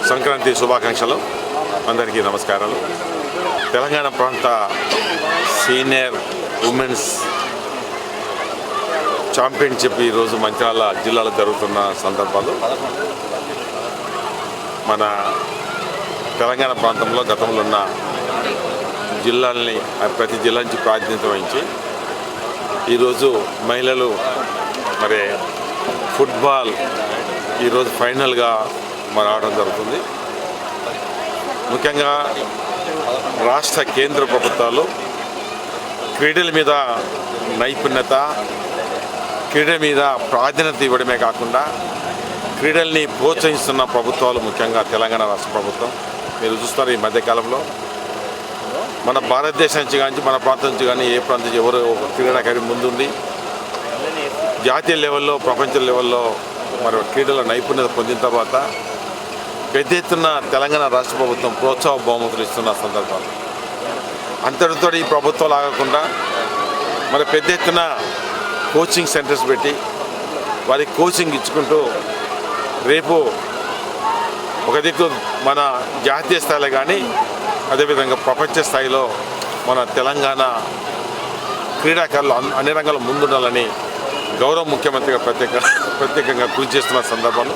సంక్రాంతి శుభాకాంక్షలు. అందరికీ నమస్కారాలు. తెలంగాణ ప్రాంత సీనియర్ ఉమెన్స్ ఛాంపియన్షిప్ ఈరోజు మంచిర్యాల జిల్లాలో జరుగుతున్న సందర్భాలు మన తెలంగాణ ప్రాంతంలో గతంలో ఉన్న జిల్లాల్ని ప్రతి జిల్లా నుంచి ప్రాతినిధ్యం వహించి ఈరోజు మహిళలు మరి ఫుట్బాల్ ఈరోజు ఫైనల్గా మరి ఆడడం జరుగుతుంది. ముఖ్యంగా రాష్ట్ర కేంద్ర ప్రభుత్వాలు క్రీడల మీద నైపుణ్యత, క్రీడ మీద ప్రాధాన్యత ఇవ్వడమే కాకుండా క్రీడల్ని ప్రోత్సహిస్తున్న ప్రభుత్వాలు, ముఖ్యంగా తెలంగాణ రాష్ట్ర ప్రభుత్వం. మీరు చూస్తారు ఈ మధ్యకాలంలో మన భారతదేశం నుంచి కానీ మన ప్రాంతం నుంచి కానీ ఏ ప్రాంతం నుంచి ఎవరు క్రీడాకారి ముందుండి జాతీయ లెవెల్లో, ప్రపంచ లెవెల్లో మరి క్రీడల నైపుణ్యత పొందిన తర్వాత పెద్ద ఎత్తున తెలంగాణ రాష్ట్ర ప్రభుత్వం ప్రోత్సాహ బహుమతులు ఇస్తున్న సందర్భాలు. అంతటితో ఈ ప్రభుత్వాలు ఆగకుండా మరి పెద్ద ఎత్తున కోచింగ్ సెంటర్స్ పెట్టి వారికి కోచింగ్ ఇచ్చుకుంటూ రేపు ఒక దిక్కు మన జాతీయ స్థాయిలో కానీ అదేవిధంగా ప్రపంచ స్థాయిలో మన తెలంగాణ క్రీడాకారులు అన్ని రంగాల్లో ముందుండాలని గౌరవ ముఖ్యమంత్రిగా ప్రత్యేకంగా కృషి చేస్తున్న సందర్భాలు.